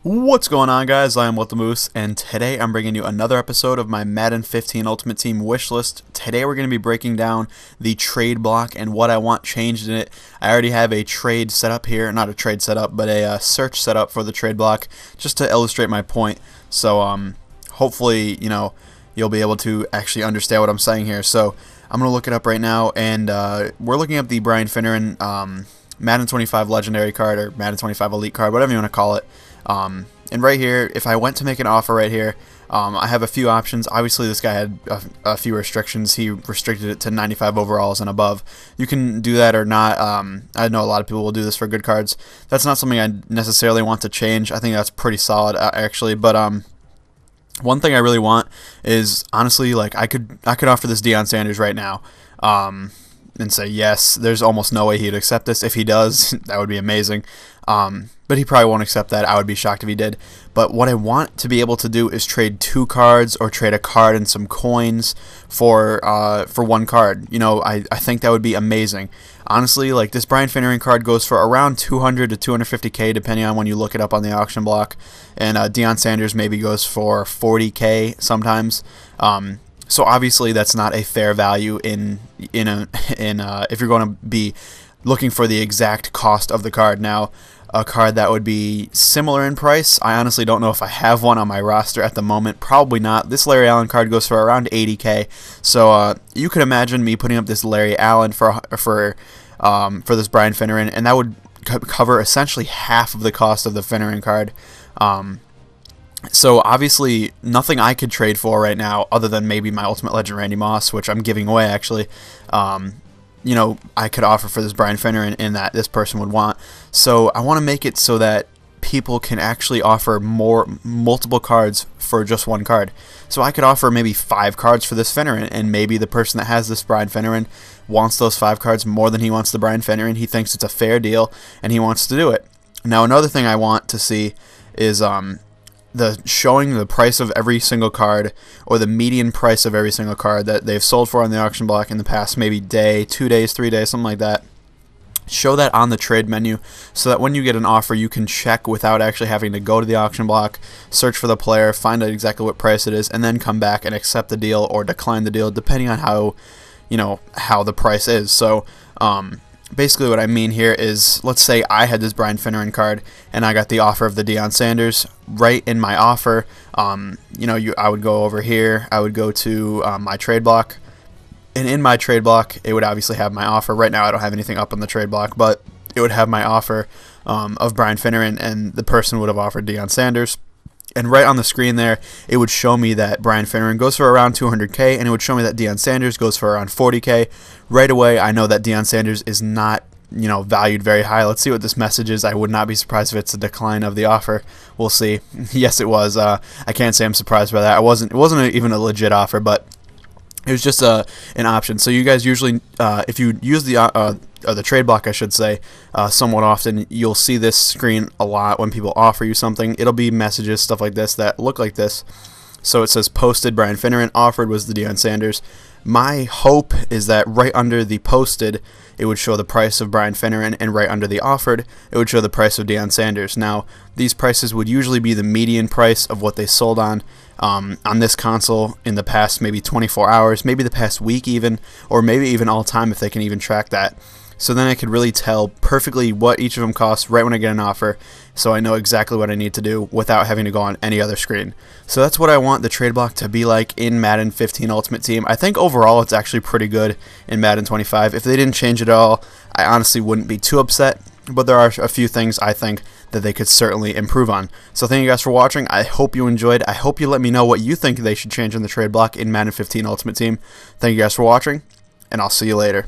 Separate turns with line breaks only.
What's going on, guys? I am What the Moose, and today I'm bringing you another episode of my Madden 15 Ultimate Team wish list. Today we're going to be breaking down the trade block and what I want changed in it. I already have a trade set up here, not a trade setup, but a search set up for the trade block, just to illustrate my point. So hopefully, you'll be able to actually understand what I'm saying here. So I'm going to look it up right now, and we're looking up the Brian Finneran Madden 25 Legendary card, or Madden 25 Elite card, whatever you want to call it. And right here, if I went to make an offer right here, I have a few options. Obviously, this guy had a few restrictions. He restricted it to 95 overalls and above. You can do that or not. I know a lot of people will do this for good cards. That's not something I necessarily want to change. I think that's pretty solid, actually. But one thing I really want is, honestly, like I could offer this Deion Sanders right now. And say yes, there's almost no way he'd accept this. If he does, that would be amazing. But he probably won't accept that. I would be shocked if he did. But what I want to be able to do is trade 2 cards or trade a card and some coins for one card. I think that would be amazing. Honestly, like this Brian Finneran card goes for around 200 to 250K depending on when you look it up on the auction block. And Deion Sanders maybe goes for 40K sometimes. So obviously that's not a fair value if you're going to be looking for the exact cost of the card. Now, a card that would be similar in price, I honestly don't know if I have one on my roster at the moment. Probably not. This Larry Allen card goes for around 80K. So you could imagine me putting up this Larry Allen for this Brian Finneran, and that would cover essentially half of the cost of the Finneran card. So obviously nothing I could trade for right now other than maybe my Ultimate Legend Randy Moss, which I'm giving away actually. I could offer for this Brian Finneran in that this person would want. So I want to make it so that people can actually offer multiple cards for just one card. So I could offer maybe 5 cards for this Finneran, and maybe the person that has this Brian Finneran wants those 5 cards more than he wants the Brian Finneran. He thinks it's a fair deal and he wants to do it. Now another thing I want to see is showing the price of every single card, or the median price of every single card that they've sold for on the auction block in the past maybe day, 2 days, 3 days, something like that. Show that on the trade menu so that when you get an offer you can check without actually having to go to the auction block, search for the player, find out exactly what price it is, and then come back and accept the deal or decline the deal depending on how the price is. So basically what I mean here is, let's say I had this Brian Finneran card and I got the offer of the Deion Sanders. Right in my offer, I would go over here, I would go to my trade block, and in my trade block it would obviously have my offer. Right now I don't have anything up on the trade block, but it would have my offer of Brian Finneran, and the person would have offered Deion Sanders. And right on the screen there, it would show me that Brian Finneran goes for around 200K, and it would show me that Deion Sanders goes for around 40K. Right away, I know that Deion Sanders is not, valued very high. Let's see what this message is. I would not be surprised if it's a decline of the offer. We'll see. Yes, it was. I can't say I'm surprised by that. It wasn't even a legit offer, but it was just an option. So you guys usually, if you use the trade block, I should say, somewhat often, you'll see this screen a lot when people offer you something. It'll be messages, stuff like this, that look like this. So it says posted Brian Finneran, offered was the Deion Sanders. My hope is that right under the posted, it would show the price of Brian Finneran, and right under the offered, it would show the price of Deion Sanders. Now, these prices would usually be the median price of what they sold on this console in the past maybe 24 hours, maybe the past week even, or maybe even all time if they can even track that. So then I could really tell perfectly what each of them costs right when I get an offer, so I know exactly what I need to do without having to go on any other screen. So that's what I want the trade block to be like in Madden 15 Ultimate Team. I think overall it's actually pretty good in Madden 25. If they didn't change it at all, I honestly wouldn't be too upset, but there are a few things I think that they could certainly improve on. So thank you guys for watching. I hope you enjoyed. I hope you let me know what you think they should change in the trade block in Madden 15 Ultimate Team. Thank you guys for watching, and I'll see you later.